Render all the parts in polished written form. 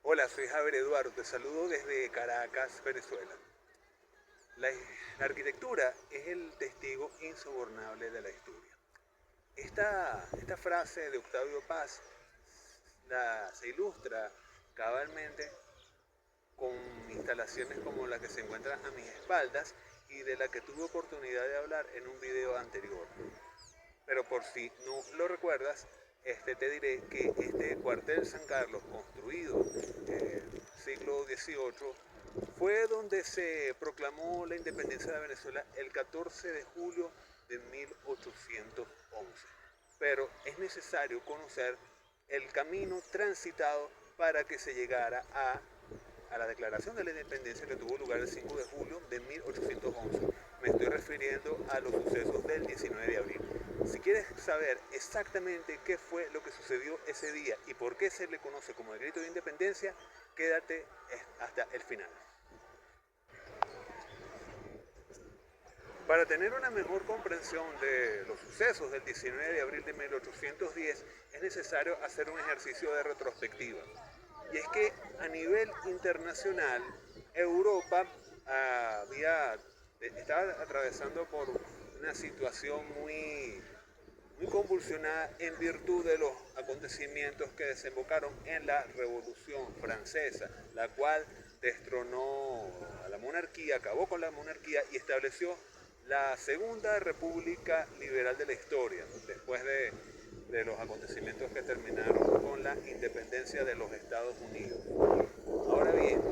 Hola, soy Javier Eduardo, te saludo desde Caracas, Venezuela. La, la arquitectura es el testigo insobornable de la historia. Esta frase de Octavio Paz se ilustra cabalmente con instalaciones como la que se encuentra a mis espaldas y de la que tuve oportunidad de hablar en un video anterior. Pero por si no lo recuerdas, te diré que este cuartel San Carlos, construido siglo XVIII, fue donde se proclamó la independencia de Venezuela el 14 de julio de 1811. Pero es necesario conocer el camino transitado para que se llegara a la declaración de la independencia que tuvo lugar el 5 de julio de 1811. Me estoy refiriendo a los sucesos del 19 de abril. Si quieres saber exactamente qué fue lo que sucedió ese día y por qué se le conoce como el grito de independencia, quédate hasta el final. Para tener una mejor comprensión de los sucesos del 19 de abril de 1810, es necesario hacer un ejercicio de retrospectiva. Y es que a nivel internacional, Europa estaba atravesando por una situación muy convulsionada en virtud de los acontecimientos que desembocaron en la Revolución Francesa, la cual destronó a la monarquía, acabó con la monarquía y estableció la segunda república liberal de la historia, después de los acontecimientos que terminaron con la independencia de los Estados Unidos. Ahora bien,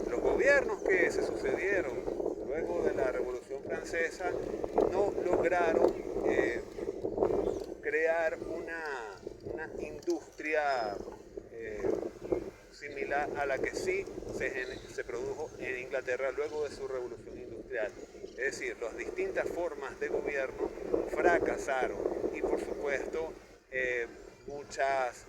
los gobiernos que se sucedieron luego de la Revolución Francesa no lograron crear una industria similar a la que sí se produjo en Inglaterra luego de su revolución industrial. Es decir, las distintas formas de gobierno fracasaron y por supuesto muchas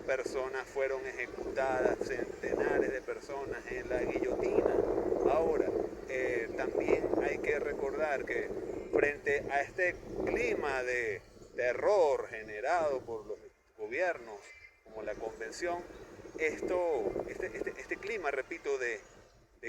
personas fueron ejecutadas, centenares de personas en la guillotina. Ahora, también hay que recordar que frente a este clima de terror generado por los gobiernos como la convención, este clima, repito, de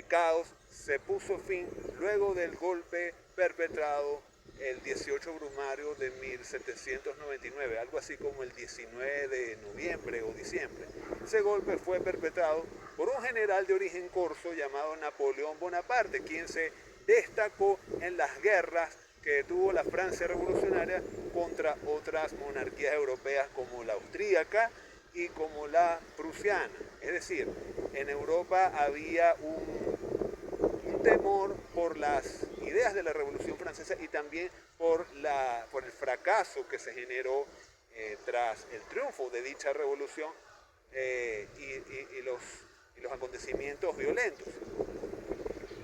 caos se puso fin luego del golpe perpetrado el 18 brumario de 1799, algo así como el 19 de noviembre o diciembre. Ese golpe fue perpetrado por un general de origen corso llamado Napoleón Bonaparte, quien se destacó en las guerras que tuvo la Francia revolucionaria contra otras monarquías europeas como la austríaca y como la prusiana. Es decir, en Europa había un temor por las ideas de la Revolución Francesa y también por el fracaso que se generó tras el triunfo de dicha revolución y los acontecimientos violentos.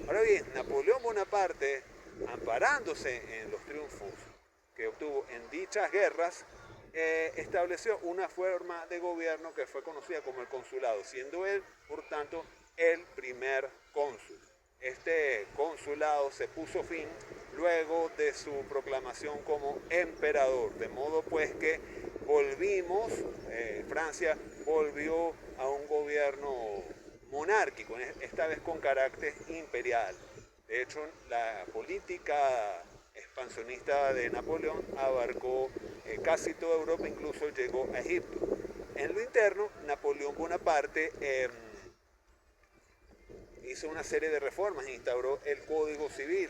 Ahora bien, Napoleón Bonaparte, amparándose en los triunfos que obtuvo en dichas guerras, estableció una forma de gobierno que fue conocida como el consulado, siendo él, por tanto, el primer cónsul. Este consulado se puso fin luego de su proclamación como emperador, de modo pues que Francia volvió a un gobierno monárquico, esta vez con carácter imperial. De hecho, la política expansionista de Napoleón abarcó casi toda Europa, incluso llegó a Egipto. En lo interno, Napoleón Bonaparte hizo una serie de reformas e instauró el Código Civil,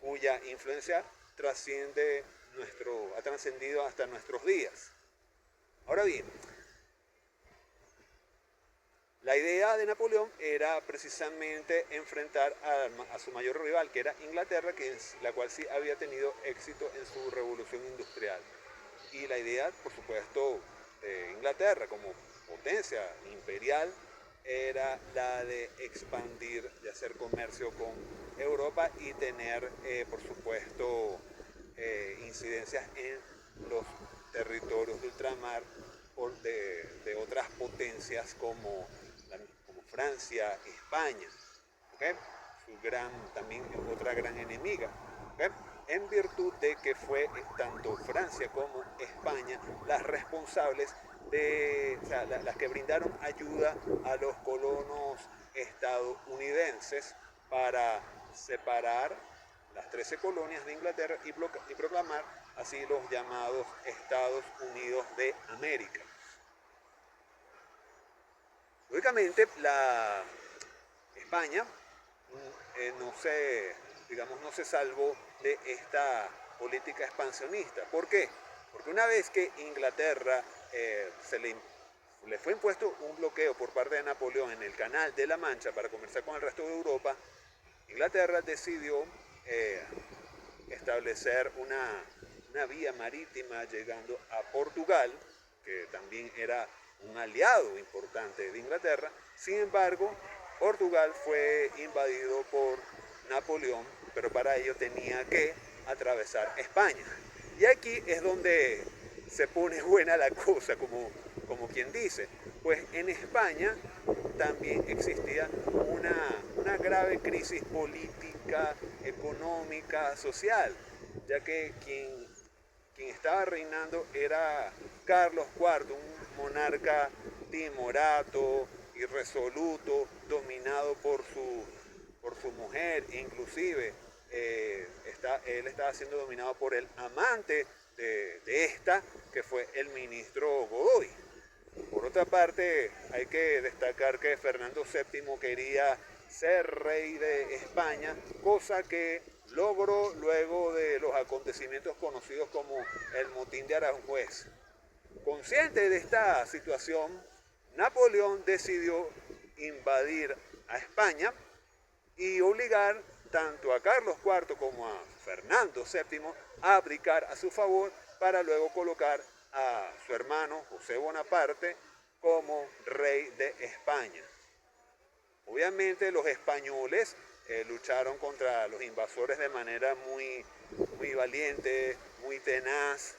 cuya influencia ha trascendido hasta nuestros días. Ahora bien, la idea de Napoleón era precisamente enfrentar a su mayor rival, que era Inglaterra, la cual sí había tenido éxito en su revolución industrial. Y la idea, por supuesto, de Inglaterra como potencia imperial era la de expandir, de hacer comercio con Europa y tener, por supuesto, incidencias en los territorios de ultramar de otras potencias como Francia, España, ¿okay? También otra gran enemiga, ¿okay? En virtud de que fue tanto Francia como España las responsables o sea, las que brindaron ayuda a los colonos estadounidenses para separar las 13 colonias de Inglaterra y proclamar así los llamados Estados Unidos de América. Lógicamente, España no se salvó de esta política expansionista. ¿Por qué? Porque una vez que Inglaterra le fue impuesto un bloqueo por parte de Napoleón en el Canal de la Mancha para conversar con el resto de Europa, Inglaterra decidió establecer una vía marítima llegando a Portugal, que también era un aliado importante de Inglaterra. Sin embargo, Portugal fue invadido por Napoleón, pero para ello tenía que atravesar España. Y aquí es donde se pone buena la cosa, como quien dice, pues en España también existía una grave crisis política, económica, social, ya que quien estaba reinando era Carlos IV, un monarca timorato, irresoluto, dominado por su mujer, inclusive él estaba siendo dominado por el amante de esta, que fue el ministro Godoy. Por otra parte, hay que destacar que Fernando VII quería ser rey de España, cosa que logró luego de los acontecimientos conocidos como el motín de Aranjuez. Consciente de esta situación, Napoleón decidió invadir a España y obligar tanto a Carlos IV como a Fernando VII a abdicar a su favor para luego colocar a su hermano José Bonaparte como rey de España. Obviamente los españoles lucharon contra los invasores de manera muy, muy valiente, muy tenaz,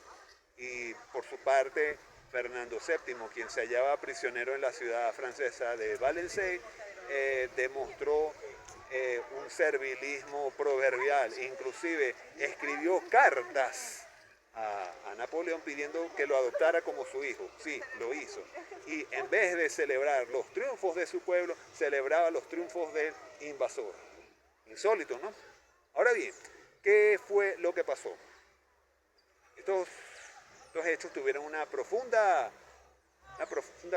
y por su parte Fernando VII, quien se hallaba prisionero en la ciudad francesa de Valenciennes, demostró un servilismo proverbial, inclusive escribió cartas a Napoleón pidiendo que lo adoptara como su hijo. Sí, lo hizo. Y en vez de celebrar los triunfos de su pueblo, celebraba los triunfos del invasor. Insólito, ¿no? Ahora bien, ¿qué fue lo que pasó? Estos hechos tuvieron una profunda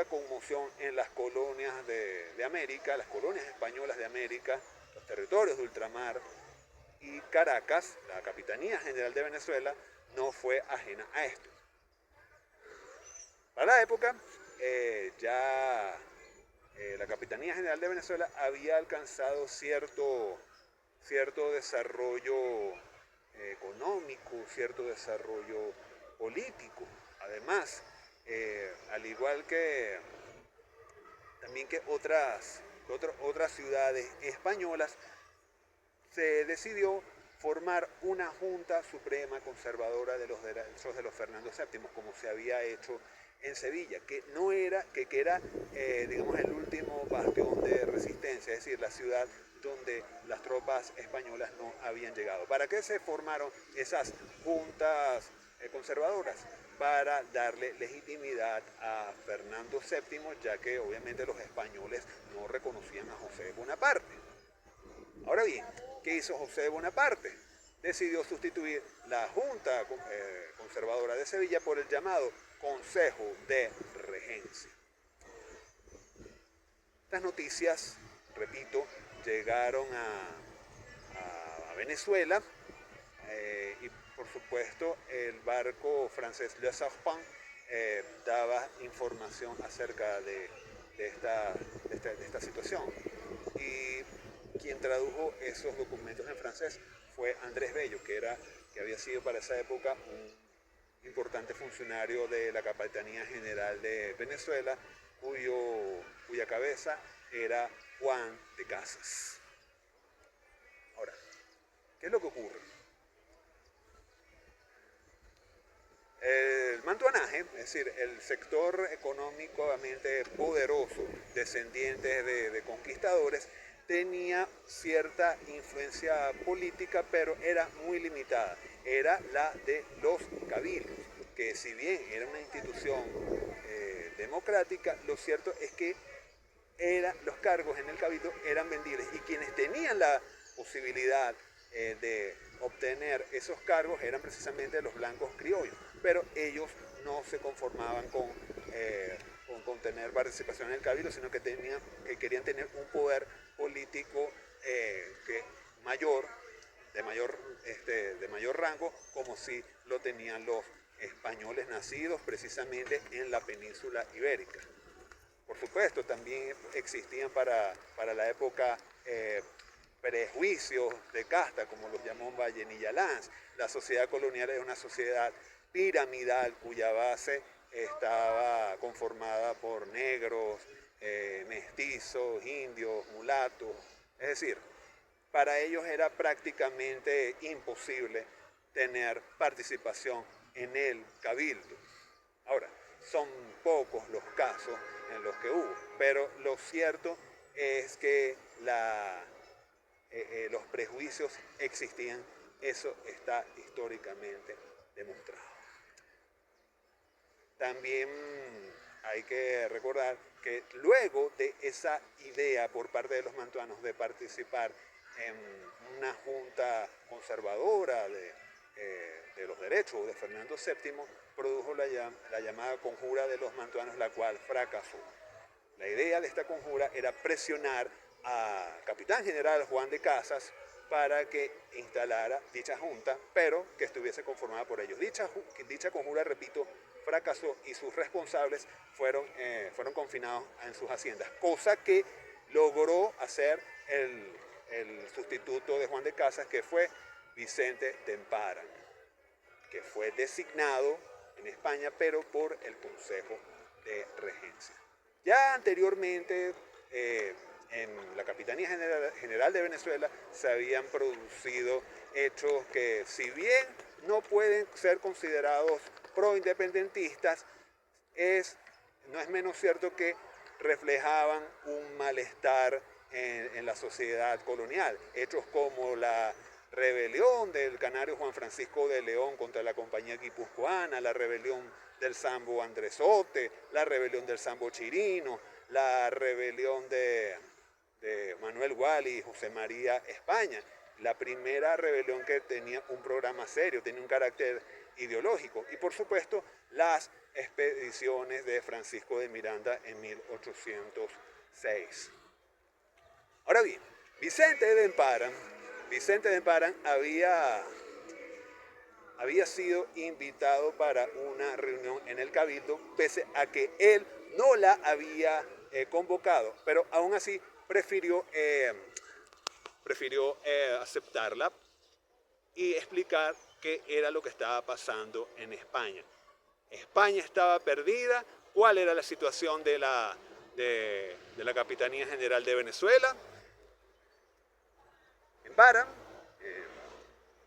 conmoción en las colonias de América, las colonias españolas de América, los territorios de ultramar, y Caracas, la Capitanía General de Venezuela, no fue ajena a esto. Para la época, la Capitanía General de Venezuela había alcanzado cierto desarrollo económico, cierto desarrollo político. Además, al igual que también que otras ciudades españolas, se decidió formar una Junta Suprema Conservadora de los derechos de los Fernando VII, como se había hecho en Sevilla, que era digamos, el último bastión de resistencia, es decir, la ciudad donde las tropas españolas no habían llegado. ¿Para qué se formaron esas juntas conservadoras? Para darle legitimidad a Fernando VII, ya que obviamente los españoles no reconocían a José Bonaparte. Ahora bien, ¿qué hizo José Bonaparte? Decidió sustituir la Junta Conservadora de Sevilla por el llamado Consejo de Regencia. Estas noticias, repito, llegaron a Venezuela y por supuesto el barco francés Le Sarpent daba información acerca de esta situación. Y quien tradujo esos documentos en francés fue Andrés Bello, que había sido para esa época un importante funcionario de la Capitanía General de Venezuela, cuya cabeza era Juan de Casas. Ahora, ¿qué es lo que ocurre? El mantuanaje, es decir, el sector económicamente poderoso, descendiente de conquistadores, tenía cierta influencia política, pero era muy limitada. Era la de los cabildos, que si bien era una institución democrática, lo cierto es que los cargos en el cabildo eran vendibles y quienes tenían la posibilidad de obtener esos cargos eran precisamente los blancos criollos, pero ellos no se conformaban con tener participación en el cabildo, sino que querían tener un poder político mayor, de mayor rango, como si lo tenían los españoles nacidos precisamente en la península ibérica. Por supuesto, también existían para la época prejuicios de casta, como los llamó Vallenilla Lanz. La sociedad colonial es una sociedad piramidal cuya base estaba conformada por negros, mestizos, indios, mulatos. Es decir, para ellos era prácticamente imposible tener participación en el cabildo. Ahora, son pocos los casos en los que hubo, pero lo cierto es que los prejuicios existían, eso está históricamente demostrado. También hay que recordar que luego de esa idea por parte de los mantuanos de participar en una junta conservadora de los derechos de Fernando VII, produjo la llamada conjura de los mantuanos, la cual fracasó. La idea de esta conjura era presionar a capitán general Juan de Casas para que instalara dicha junta, pero que estuviese conformada por ellos. Dicha conjura, repito, fracasó y sus responsables fueron confinados en sus haciendas, cosa que logró hacer el sustituto de Juan de Casas, que fue Vicente de Emparan, que fue designado en España, pero por el Consejo de Regencia. Ya anteriormente, en la Capitanía General de Venezuela se habían producido hechos que, si bien no pueden ser considerados pro-independentistas, no es menos cierto que reflejaban un malestar en la sociedad colonial. Hechos como la rebelión del canario Juan Francisco de León contra la compañía guipuzcoana, la rebelión del Sambo Andresote, la rebelión del Sambo Chirino, la rebelión de Manuel Guali y José María España, la primera rebelión que tenía un programa serio, tenía un carácter ideológico, y por supuesto las expediciones de Francisco de Miranda en 1806. Ahora bien, Vicente de Emparan había sido invitado para una reunión en el Cabildo, pese a que él no la había convocado, pero aún así prefirió aceptarla y explicar qué era lo que estaba pasando en España. España estaba perdida. ¿Cuál era la situación de la Capitanía General de Venezuela? Emparan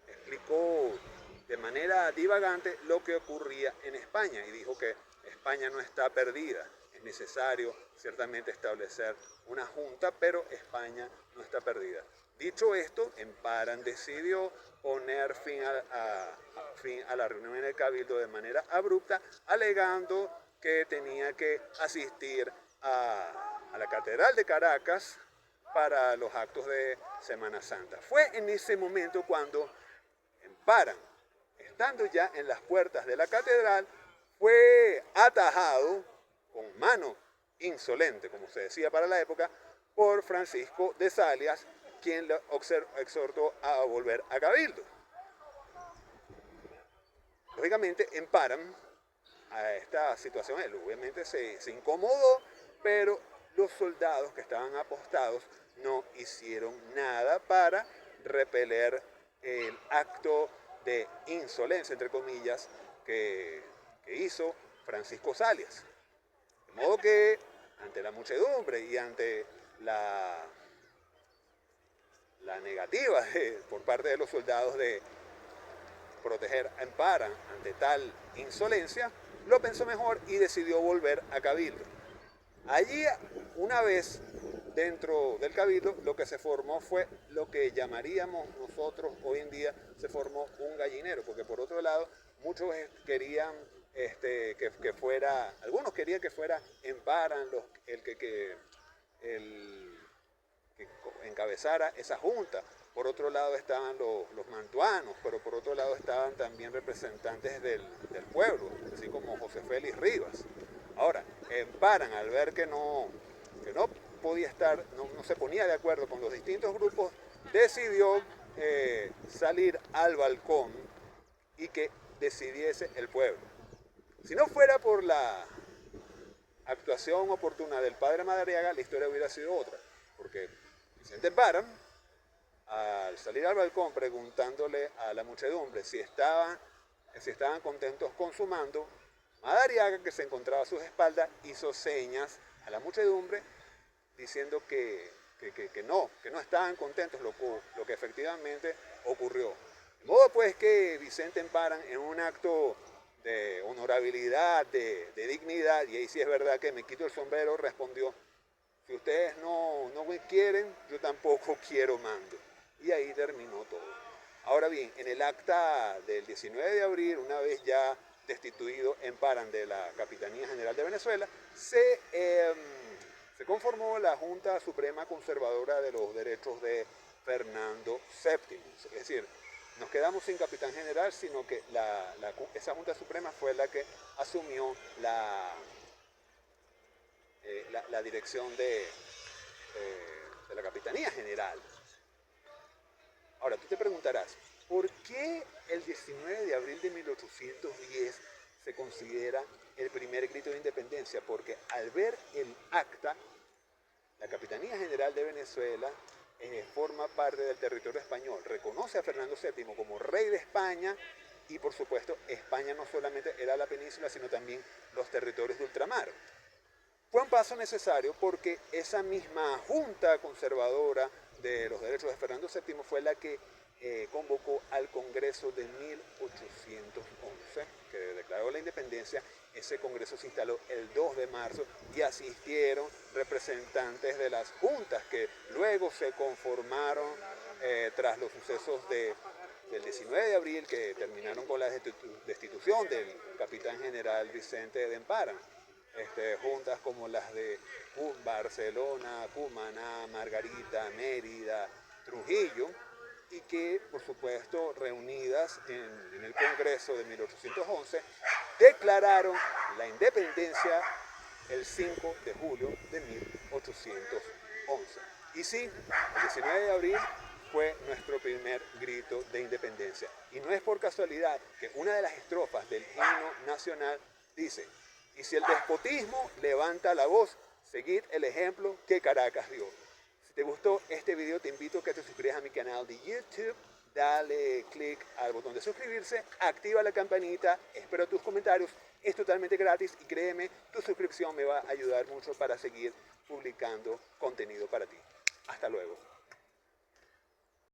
explicó de manera divagante lo que ocurría en España y dijo que España no está perdida. Es necesario ciertamente establecer una junta, pero España no está perdida. Dicho esto, Emparan decidió poner fin a la reunión en el Cabildo de manera abrupta, alegando que tenía que asistir a la Catedral de Caracas para los actos de Semana Santa. Fue en ese momento cuando Emparan, estando ya en las puertas de la catedral, fue atajado con mano insolente, como se decía para la época, por Francisco de Salias, quien lo exhortó a volver a Cabildo. Lógicamente, Emparan a esta situación, él obviamente se incomodó, pero los soldados que estaban apostados no hicieron nada para repeler el acto de insolencia, entre comillas, que hizo Francisco Salias. De modo que, ante la muchedumbre y ante la negativa por parte de los soldados de proteger a Emparan ante tal insolencia, lo pensó mejor y decidió volver a Cabildo. Allí, una vez dentro del Cabildo, lo que se formó fue lo que llamaríamos nosotros hoy en día, se formó un gallinero, porque por otro lado, muchos querían que fuera, algunos querían que fuera en Paran el que encabezara esa junta. Por otro lado estaban los mantuanos, pero por otro lado estaban también representantes del pueblo, así como José Félix Rivas. Ahora, en Paran, al ver que no podía estar, no se ponía de acuerdo con los distintos grupos, decidió salir al balcón y que decidiese el pueblo. Si no fuera por la actuación oportuna del padre Madariaga, la historia hubiera sido otra, porque Vicente Paran, al salir al balcón preguntándole a la muchedumbre si estaban contentos con su mando, Madariaga, que se encontraba a sus espaldas, hizo señas a la muchedumbre diciendo que no estaban contentos, lo que efectivamente ocurrió. De modo pues que Vicente Paran, en un acto de honorabilidad, de dignidad, y ahí sí es verdad que me quito el sombrero, respondió: si ustedes no me quieren, yo tampoco quiero mando. Y ahí terminó todo. Ahora bien, en el acta del 19 de abril, una vez ya destituido en Paran de la Capitanía General de Venezuela, se conformó la Junta Suprema Conservadora de los Derechos de Fernando VII. Es decir, nos quedamos sin capitán general, sino que esa Junta Suprema fue la que asumió la dirección de la Capitanía General. Ahora, tú te preguntarás, ¿por qué el 19 de abril de 1810 se considera el primer grito de independencia? Porque al ver el acta, la Capitanía General de Venezuela forma parte del territorio español, reconoce a Fernando VII como rey de España y, por supuesto, España no solamente era la península, sino también los territorios de ultramar. Fue un paso necesario porque esa misma Junta Conservadora de los Derechos de Fernando VII fue la que convocó al Congreso de 1811, que declaró la independencia. Ese Congreso se instaló el 2 de marzo y asistieron representantes de las juntas que luego se conformaron tras los sucesos del 19 de abril, que terminaron con la destitución del capitán general Vicente de Paran. Juntas como las de Barcelona, Cumaná, Margarita, Mérida, Trujillo, y que, por supuesto, reunidas en el Congreso de 1811, declararon la independencia el 5 de julio de 1811. Y sí, el 19 de abril fue nuestro primer grito de independencia. Y no es por casualidad que una de las estrofas del himno nacional dice: y si el despotismo levanta la voz, seguid el ejemplo que Caracas dio. Si te gustó este video, te invito a que te suscribas a mi canal de YouTube. Dale click al botón de suscribirse, activa la campanita, espero tus comentarios. Es totalmente gratis y créeme, tu suscripción me va a ayudar mucho para seguir publicando contenido para ti. Hasta luego.